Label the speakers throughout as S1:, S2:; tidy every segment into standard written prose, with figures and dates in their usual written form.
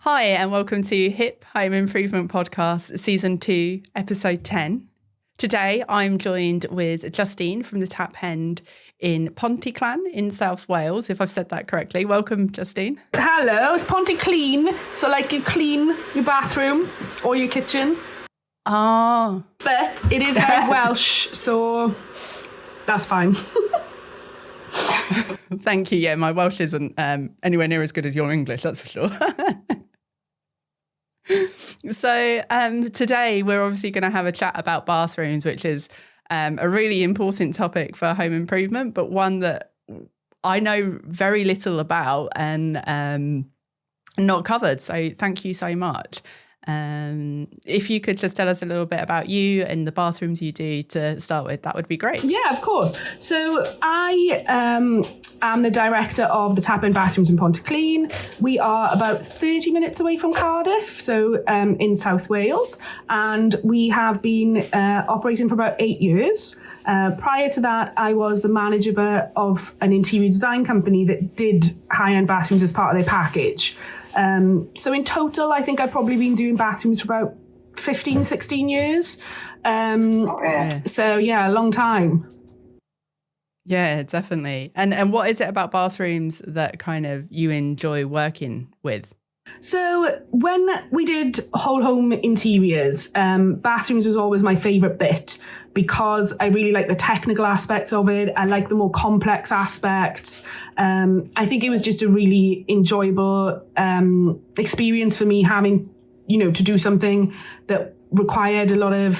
S1: Hi, and welcome to HIP Home Improvement Podcast, Season 2, Episode 10. Today, I'm joined with Justine from the Tap End in Pontyclun in South Wales, if I've said that correctly. Welcome, Justine.
S2: Hello, it's Pontyclun. So like you clean your bathroom or your kitchen.
S1: Ah.
S2: But it is very Welsh, so that's fine.
S1: Thank you. Yeah, my Welsh isn't anywhere near as good as your English, that's for sure. So today we're obviously going to have a chat about bathrooms, which is a really important topic for home improvement, but one that I know very little about and not covered. So thank you so much. If you could just tell us a little bit about you and the bathrooms you do to start with, that would be great.
S2: Yeah, of course. So I am the director of the Tap End Bathrooms in Pontyclun. We are about 30 minutes away from Cardiff, so in South Wales, and we have been operating for about 8 years. Prior to that, I was the manager of an interior design company that did high-end bathrooms as part of their package. So in total, I think I've probably been doing bathrooms for about 15, 16 years. So yeah, a long time.
S1: Yeah, definitely. And what is it about bathrooms that kind of you enjoy working with?
S2: So when we did whole home interiors, bathrooms was always my favourite bit because I really like the technical aspects of it. I like the more complex aspects. I think it was just a really enjoyable experience for me having, to do something that required a lot of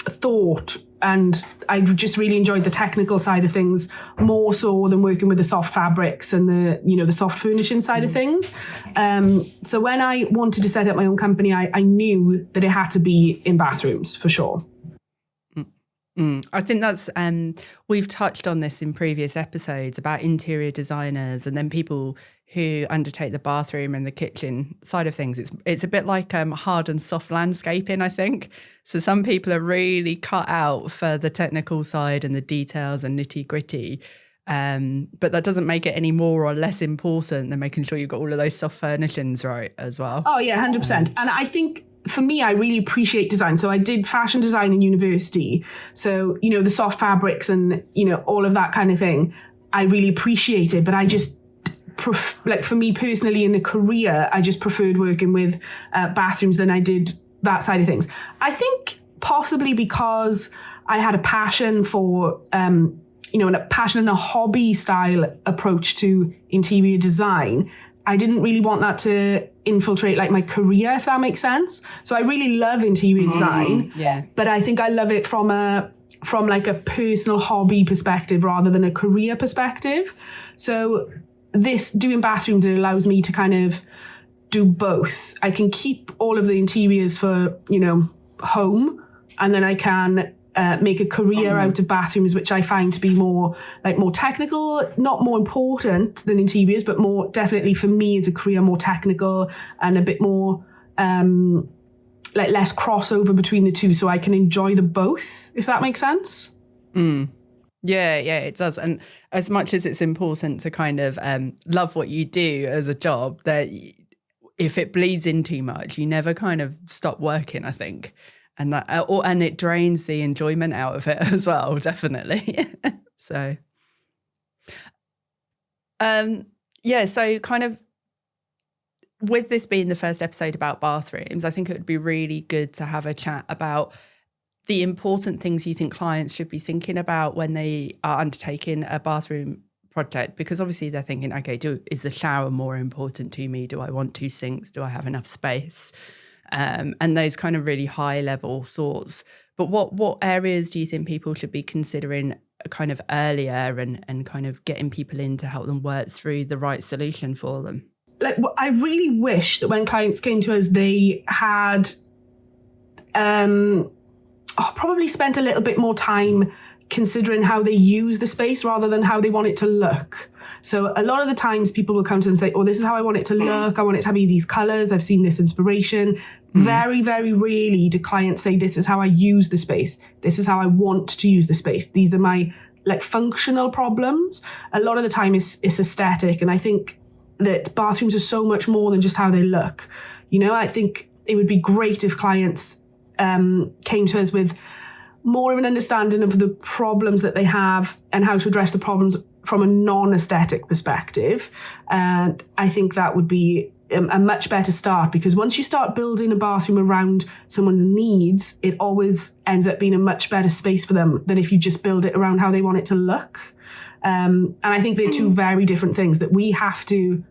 S2: thought. And I just really enjoyed the technical side of things more so than working with the soft fabrics and the soft furnishing side of things. So when I wanted to set up my own company, I knew that it had to be in bathrooms for sure.
S1: I think that's, we've touched on this in previous episodes about interior designers and then people who undertake the bathroom and the kitchen side of things. It's a bit like hard and soft landscaping, I think. So some people are really cut out for the technical side and the details and nitty gritty. But that doesn't make it any more or less important than making sure you've got all of those soft furnishings right as well.
S2: Oh yeah, 100%. And I think for me, I really appreciate design. So I did fashion design in university. So, the soft fabrics and, all of that kind of thing, I really appreciate it. But I just, for me personally in a career, I just preferred working with bathrooms than I did that side of things. I think possibly because I had a passion for, a passion and a hobby style approach to interior design. I didn't really want that to infiltrate like my career, if that makes sense. So I really love interior design, but I think I love it from like a personal hobby perspective rather than a career perspective. So this doing bathrooms, it allows me to kind of do both. I can keep all of the interiors for, home, and then I can make a career out of bathrooms, which I find to be more technical, not more important than interiors, but more definitely for me as a career, more technical and a bit more less crossover between the two, so I can enjoy the both, if that makes sense.
S1: Yeah, it does. And as much as it's important to kind of love what you do as a job, that if it bleeds in too much, you never kind of stop working, I think. And and it drains the enjoyment out of it as well, definitely. So, so kind of with this being the first episode about bathrooms, I think it would be really good to have a chat about the important things you think clients should be thinking about when they are undertaking a bathroom project, because obviously they're thinking, okay, is the shower more important to me? Do I want 2 sinks? Do I have enough space? And those kind of really high level thoughts. But what areas do you think people should be considering kind of earlier and kind of getting people in to help them work through the right solution for them?
S2: I really wish that when clients came to us, they had probably spent a little bit more time considering how they use the space rather than how they want it to look. So a lot of the times people will come to and say, this is how I want it to look. I want it to be these colours. I've seen this inspiration. Very, very rarely do clients say, this is how I use the space. This is how I want to use the space. These are my functional problems. A lot of the time it's aesthetic. And I think that bathrooms are so much more than just how they look. You know, I think it would be great if clients came to us with more of an understanding of the problems that they have and how to address the problems from a non-aesthetic perspective. And I think that would be a much better start, because once you start building a bathroom around someone's needs, it always ends up being a much better space for them than if you just build it around how they want it to look. And I think they're two very different things that we have to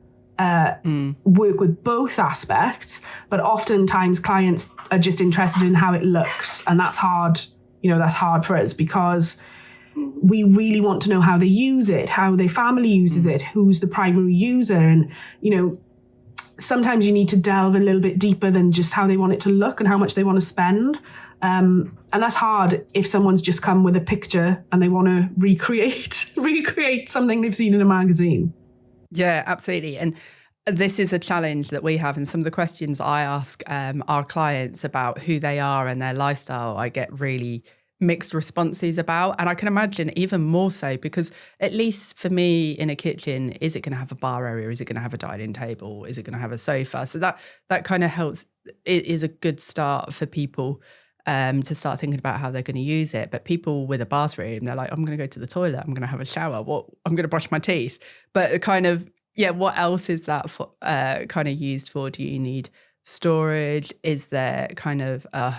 S2: work with both aspects, but oftentimes clients are just interested in how it looks, and that's hard. You know, that's hard for us because we really want to know how they use it, how their family uses it, who's the primary user. And, you know, sometimes you need to delve a little bit deeper than just how they want it to look and how much they want to spend. And that's hard if someone's just come with a picture and they want to recreate something they've seen in a magazine.
S1: Yeah, absolutely. And this is a challenge that we have. And some of the questions I ask our clients about who they are and their lifestyle, I get really mixed responses about. And I can imagine even more so because, at least for me in a kitchen, is it going to have a bar area? Is it going to have a dining table? Is it going to have a sofa? So that kind of helps. It is a good start for people to start thinking about how they're going to use it. But people with a bathroom, they're like, I'm going to go to the toilet, I'm going to have a shower, I'm going to brush my teeth. But kind of, yeah, what else is that for, kind of used for? Do you need storage? Is there kind of a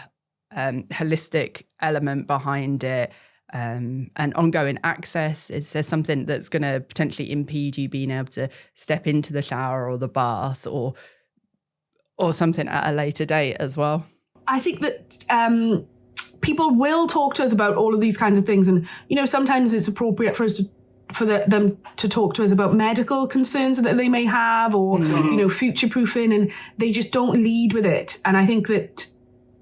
S1: holistic element behind it? And ongoing access? Is there something that's going to potentially impede you being able to step into the shower or the bath or something at a later date as well?
S2: I think that people will talk to us about all of these kinds of things. And, you know, sometimes it's appropriate for us them to talk to us about medical concerns that they may have, or, you know, future-proofing, and they just don't lead with it. And I think that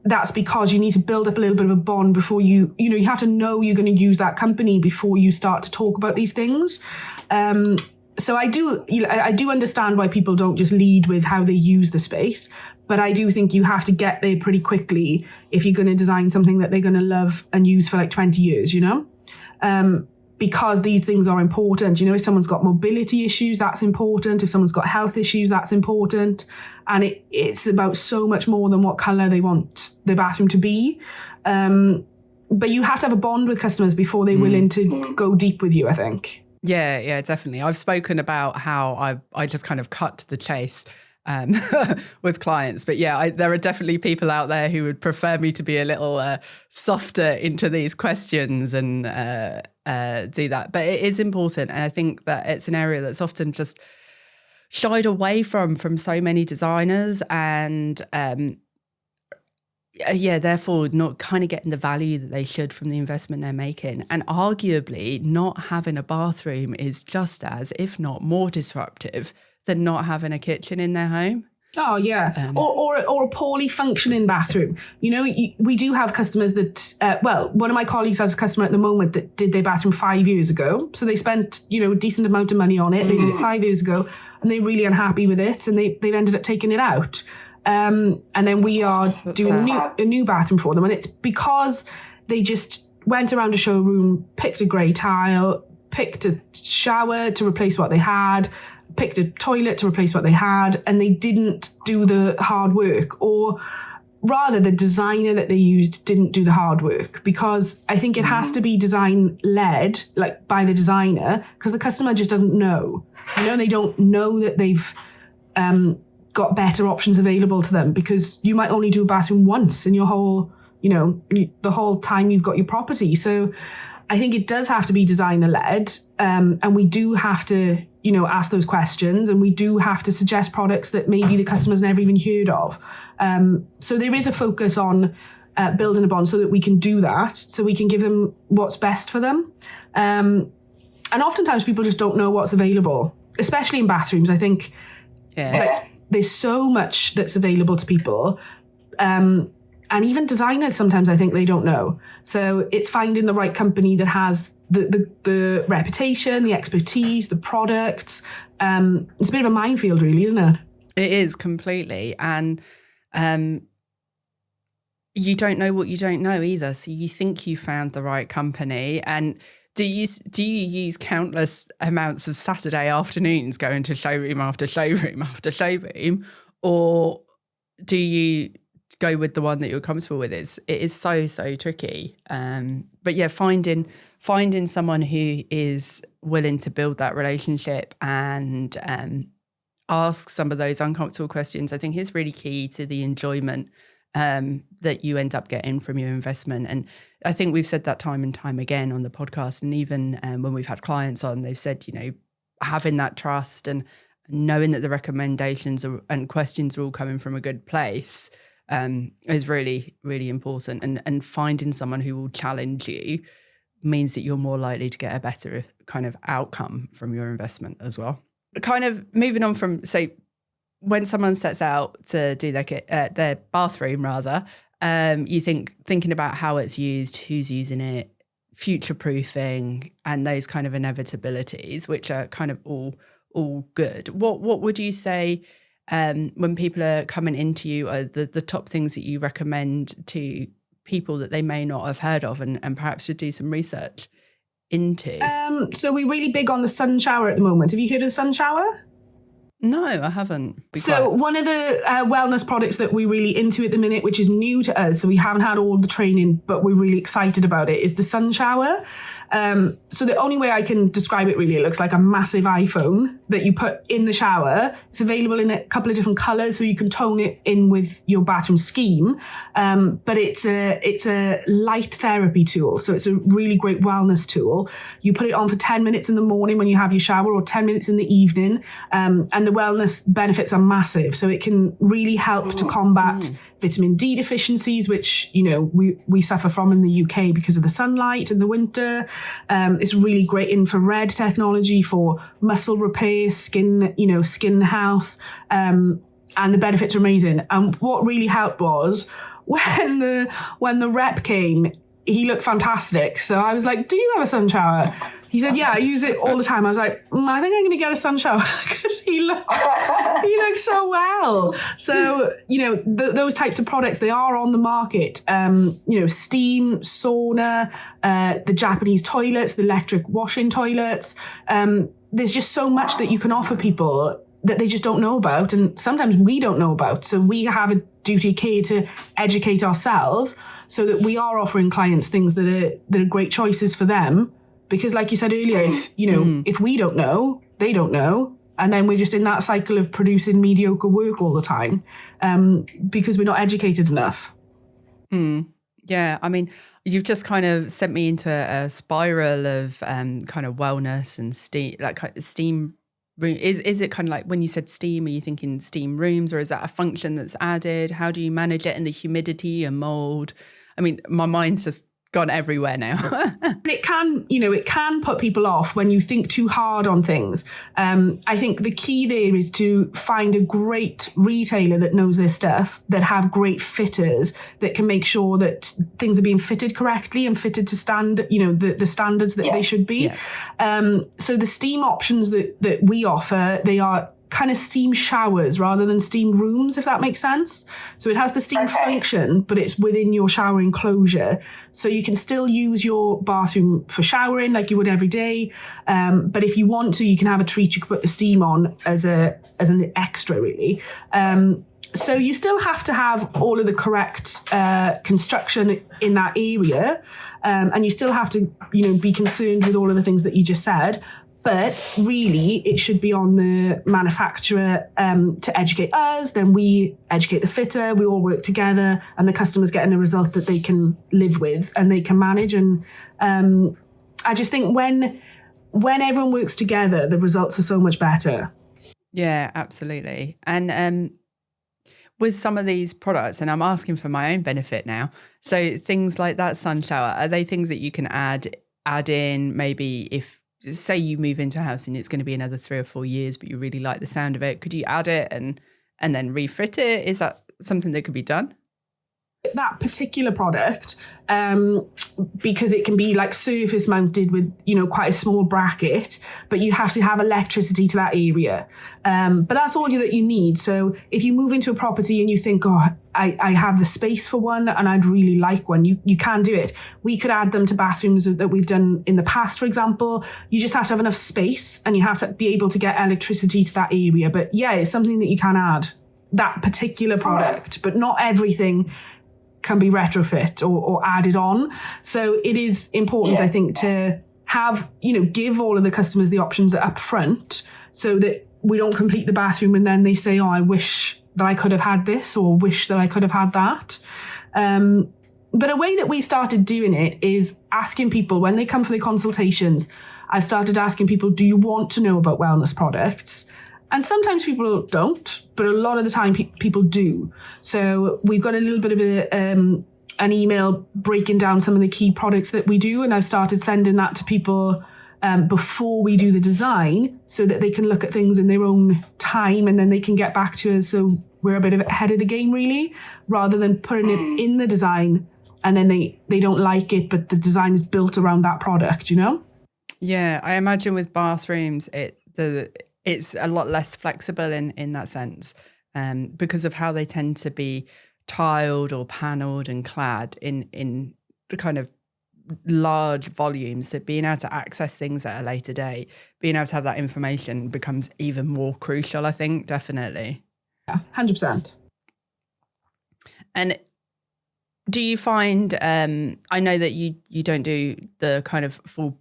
S2: that's because you need to build up a little bit of a bond before you have to know you're going to use that company before you start to talk about these things. So I do understand why people don't just lead with how they use the space, but I do think you have to get there pretty quickly if you're going to design something that they're going to love and use for like 20 years, you know? Because these things are important. You know, if someone's got mobility issues, that's important. If someone's got health issues, that's important. And it's about so much more than what colour they want their bathroom to be. But you have to have a bond with customers before they're willing to go deep with you, I think.
S1: Yeah, definitely. I've spoken about how I just kind of cut to the chase with clients. But yeah, there are definitely people out there who would prefer me to be a little softer into these questions and do that. But it is important. And I think that it's an area that's often just shied away from so many designers, and therefore not kind of getting the value that they should from the investment they're making. And arguably not having a bathroom is just as, if not more disruptive than not having a kitchen in their home.
S2: Oh, yeah. Or a poorly functioning bathroom. You know, we do have customers that, one of my colleagues has a customer at the moment that did their bathroom 5 years ago. So they spent, you know, a decent amount of money on it. They did it 5 years ago and they're really unhappy with it. And they've ended up taking it out. And then we are doing a new bathroom for them. And it's because they just went around a showroom, picked a grey tile, picked a shower to replace what they had, picked a toilet to replace what they had, and they didn't do the hard work. Or rather, the designer that they used didn't do the hard work, because I think it has to be design-led, like by the designer, because the customer just doesn't know. You know, they don't know that they've got better options available to them, because you might only do a bathroom once in your whole, you know, the whole time you've got your property. So I think it does have to be designer-led, and we do have to, you know, ask those questions, and we do have to suggest products that maybe the customer's never even heard of. So there is a focus on building a bond so that we can do that, so we can give them what's best for them. And oftentimes people just don't know what's available, especially in bathrooms. I think there's so much that's available to people. And even designers, sometimes I think they don't know. So it's finding the right company that has the reputation, the expertise, the products. It's a bit of a minefield, really, isn't it?
S1: It is completely. And you don't know what you don't know either. So you think you found the right company. And Do you use countless amounts of Saturday afternoons going to showroom after showroom after showroom, or do you go with the one that you're comfortable with? It is so tricky. But yeah, finding someone who is willing to build that relationship and ask some of those uncomfortable questions, I think is really key to the enjoyment that you end up getting from your investment. And I think we've said that time and time again on the podcast. And even when we've had clients on, they've said, having that trust and knowing that the recommendations and questions are all coming from a good place is really, really important. And finding someone who will challenge you means that you're more likely to get a better kind of outcome from your investment as well. Kind of moving on from, say, when someone sets out to do their bathroom, rather, you thinking about how it's used, who's using it, future proofing, and those kind of inevitabilities, which are kind of all good. What would you say when people are coming into you are the top things that you recommend to people that they may not have heard of and perhaps should do some research into?
S2: So we're really big on the sun shower at the moment. Have you heard of sun shower?
S1: No, I haven't.
S2: So one of the wellness products that we're really into at the minute, which is new to us, so we haven't had all the training, but we're really excited about it, is the sun shower. So the only way I can describe it really, it looks like a massive iPhone that you put in the shower. It's available in a couple of different colours, so you can tone it in with your bathroom scheme. But it's a light therapy tool, so it's a really great wellness tool. You put it on for 10 minutes in the morning when you have your shower, or 10 minutes in the evening, and the wellness benefits are massive. So it can really help to combat vitamin D deficiencies, which we suffer from in the UK because of the sunlight in the winter. It's really great infrared technology for muscle repair, skin health, and the benefits are amazing. And what really helped was when the rep came, he looked fantastic. So I was like, "Do you have a sun shower?" He said, "Yeah, I use it all the time." I was like, "I think I'm going to get a sun shower," because he looked so well. So, those types of products, they are on the market. Steam, sauna, the Japanese toilets, the electric washing toilets. There's just so much that you can offer people that they just don't know about. And sometimes we don't know about. So we have a duty of care to educate ourselves so that we are offering clients things that are great choices for them. Because like you said earlier, if we don't know, they don't know. And then we're just in that cycle of producing mediocre work all the time because we're not educated enough.
S1: Yeah, I mean, you've just kind of sent me into a spiral of kind of wellness and steam, steam. Is it kind of like when you said steam, are you thinking steam rooms, or is that a function that's added? How do you manage it in the humidity and mold? I mean, my mind's just gone everywhere now.
S2: It can put people off when you think too hard on things. I think the key there is to find a great retailer that knows their stuff, that have great fitters, that can make sure that things are being fitted correctly and fitted to the standards that they should be. Yeah. So the steam options that we offer, they are kind of steam showers rather than steam rooms, if that makes sense. So it has the steam function, but it's within your shower enclosure. So you can still use your bathroom for showering like you would every day. But if you want to, you can have a treat you can put the steam on as an extra, really. So you still have to have all of the correct construction in that area. And you still have to, be concerned with all of the things that you just said. But really, it should be on the manufacturer to educate us. Then we educate the fitter. We all work together, and the customer's getting a result that they can live with and they can manage. And I just think when everyone works together, the results are so much better.
S1: Yeah, absolutely. And with some of these products, and I'm asking for my own benefit now, so things like that sun shower, are they things that you can add in maybe if, say you move into a house and it's going to be another 3 or 4 years, but you really like the sound of it, could you add it and then refit it? Is that something that could be done?
S2: That particular product, because it can be like surface mounted with, quite a small bracket, but you have to have electricity to that area. But that's all that you need. So if you move into a property and you think, I have the space for one and I'd really like one, you can do it. We could add them to bathrooms that we've done in the past, for example. You just have to have enough space and you have to be able to get electricity to that area. But yeah, it's something that you can add, that particular product, but not everything can be retrofit or added on. So it is important, I think, to have, give all of the customers the options up front so that we don't complete the bathroom and then they say, I wish that I could have had this or wish that I could have had that. But a way that we started doing it is asking people when they come for their consultations, I've started asking people, do you want to know about wellness products? And sometimes people don't, but a lot of the time people do. So we've got a little bit of an email breaking down some of the key products that we do. And I've started sending that to people before we do the design so that they can look at things in their own time and then they can get back to us. So we're a bit of ahead of the game, really, rather than putting it in the design and then they don't like it, but the design is built around that product,
S1: Yeah, I imagine with bathrooms, it's a lot less flexible in that sense because of how they tend to be tiled or panelled and clad in the kind of large volumes. So being able to access things at a later date, being able to have that information becomes even more crucial, I think, definitely.
S2: Yeah, 100%.
S1: And do you find, I know that you don't do the kind of full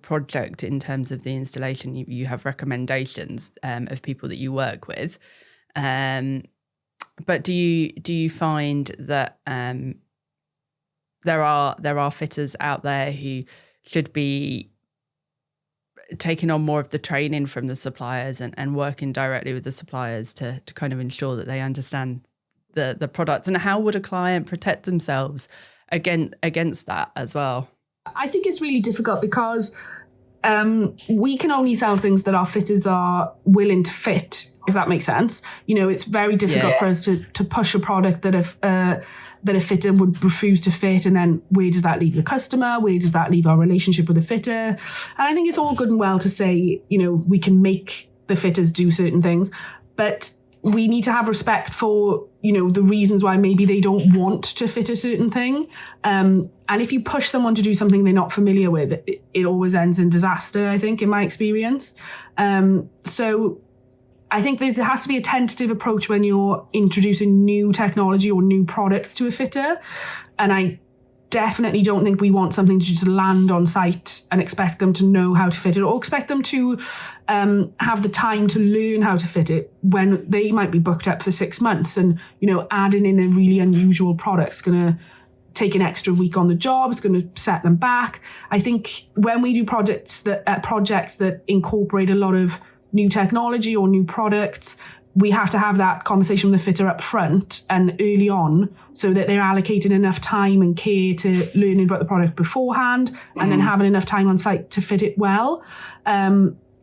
S1: project in terms of the installation, you have recommendations of people that you work with, but do you find that there are fitters out there who should be taking on more of the training from the suppliers and working directly with the suppliers to kind of ensure that they understand the products, and how would a client protect themselves against that as well?
S2: I think it's really difficult because we can only sell things that our fitters are willing to fit, if that makes sense. It's very difficult for us to push a product that a fitter would refuse to fit, and then where does that leave the customer? Where does that leave our relationship with the fitter? And I think it's all good and well to say, we can make the fitters do certain things, but we need to have respect for, the reasons why maybe they don't want to fit a certain thing. And if you push someone to do something they're not familiar with, it always ends in disaster, I think, in my experience. So I think there has to be a tentative approach when you're introducing new technology or new products to a fitter. And I definitely don't think we want something to just land on site and expect them to know how to fit it, or expect them to have the time to learn how to fit it when they might be booked up for 6 months. And, adding in a really unusual product is going to take an extra week on the job. It's going to set them back. I think when we do projects that incorporate a lot of new technology or new products, we have to have that conversation with the fitter up front and early on so that they're allocated enough time and care to learning about the product beforehand and then having enough time on site to fit it well.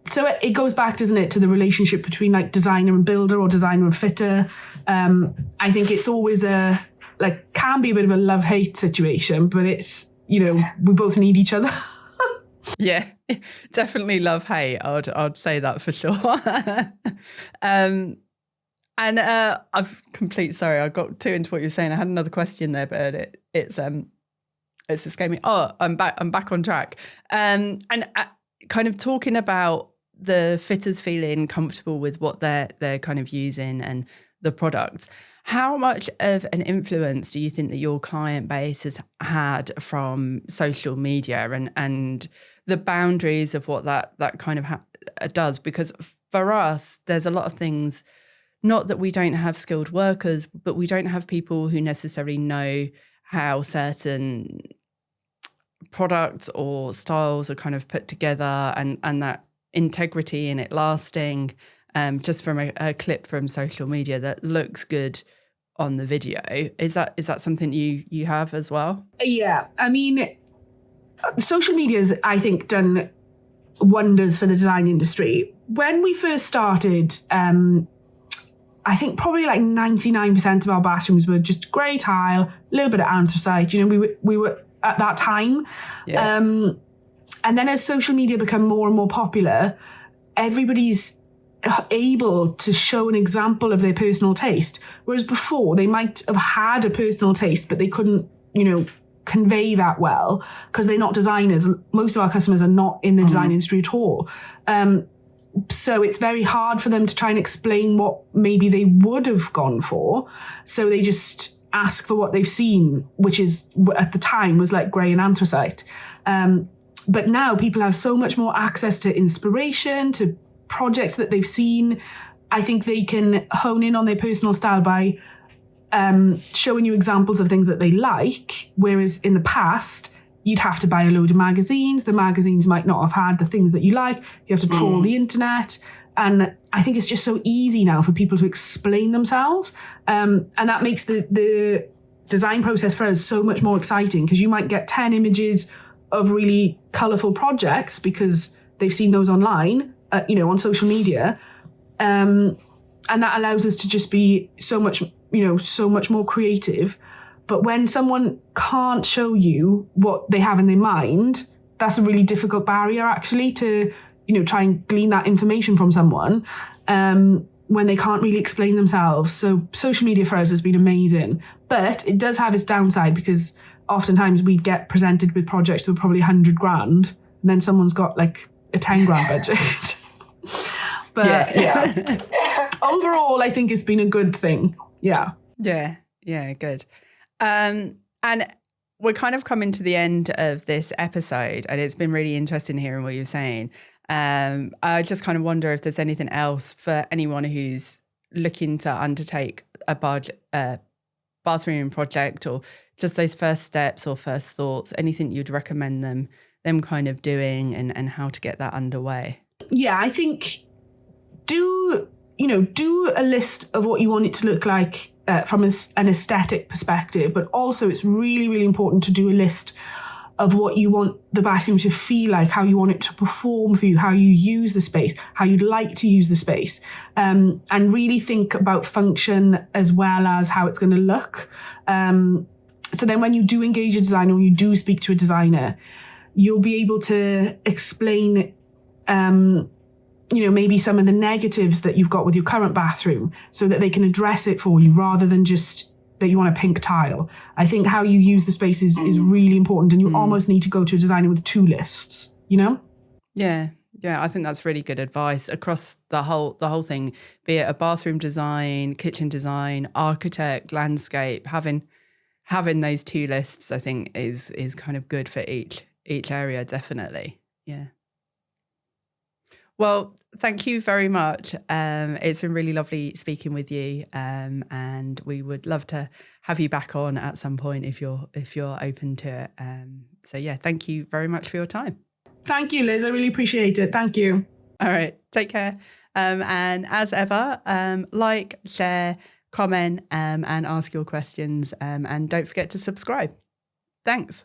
S2: So it goes back, doesn't it, to the relationship between like designer and builder or designer and fitter. I think it's always can be a bit of a love-hate situation, but it's, we both need each other.
S1: Yeah, definitely love-hate. I'd say that for sure. And I've sorry, I got too into what you were saying. I had another question there, but it's escaped me. Oh, I'm back on track. And kind of talking about the fitters feeling comfortable with what they're kind of using and the products. How much of an influence do you think that your client base has had from social media and the boundaries of what that kind of does? Because for us, there's a lot of things, not that we don't have skilled workers, but we don't have people who necessarily know how certain products or styles are kind of put together and that integrity in it lasting, just from a clip from social media that looks good on the video. Is that something you have as well? Yeah,
S2: I mean, social media's, I think, done wonders for the design industry. When we first started, I I think probably like 99% of our bathrooms were just grey tile, a little bit of anthracite. You know, we were at that time.
S1: Yeah.
S2: And then as social media become more and more popular, everybody's able to show an example of their personal taste. Whereas before, they might have had a personal taste, but they couldn't, you know, convey that well because they're not designers. Most of our customers are not in the design industry at all. So it's very hard for them to try and explain what maybe they would have gone for. So they just ask for what they've seen, which is at the time was like grey and anthracite. But now people have so much more access to inspiration, to projects that they've seen. I think they can hone in on their personal style by showing you examples of things that they like. Whereas in the past, you'd have to buy a load of magazines. The magazines might not have had the things that you like. You have to trawl the internet. And I think it's just so easy now for people to explain themselves. And that makes the design process for us so much more exciting because you might get 10 images of really colourful projects because they've seen those online, you know, on social media. And that allows us to just be so much more creative. But when someone can't show you what they have in their mind, that's a really difficult barrier actually to, you know, try and glean that information from someone when they can't really explain themselves. So social media for us has been amazing, but it does have its downside because oftentimes we get presented with projects that are probably 100 grand and then someone's got like a 10 grand budget. But yeah. Overall, I think it's been a good thing. Yeah.
S1: Yeah, good. And we're kind of coming to the end of this episode and it's been really interesting hearing what you're saying. I just kind of wonder if there's anything else for anyone who's looking to undertake a bathroom project or just those first steps or first thoughts, anything you'd recommend them kind of doing and how to get that underway.
S2: Yeah, I think do a list of what you want it to look like from an aesthetic perspective, but also it's really, really important to do a list of what you want the bathroom to feel like, how you want it to perform for you, how you use the space, how you'd like to use the space, and really think about function as well as how it's going to look. So then when you do engage a designer or you do speak to a designer, you'll be able to explain maybe some of the negatives that you've got with your current bathroom so that they can address it for you rather than just that you want a pink tile. I think how you use the space is really important and you almost need to go to a designer with 2 lists, you know?
S1: Yeah, I think that's really good advice across the whole thing, be it a bathroom design, kitchen design, architect, landscape, having those 2 lists I think is kind of good for each area, definitely. Yeah. Well, thank you very much. It's been really lovely speaking with you, and we would love to have you back on at some point if you're open to it. So yeah, thank you very much for your time.
S2: Thank you, Liz. I really appreciate it. Thank you.
S1: All right, take care. And as ever, like, share, comment, and ask your questions. And don't forget to subscribe. Thanks.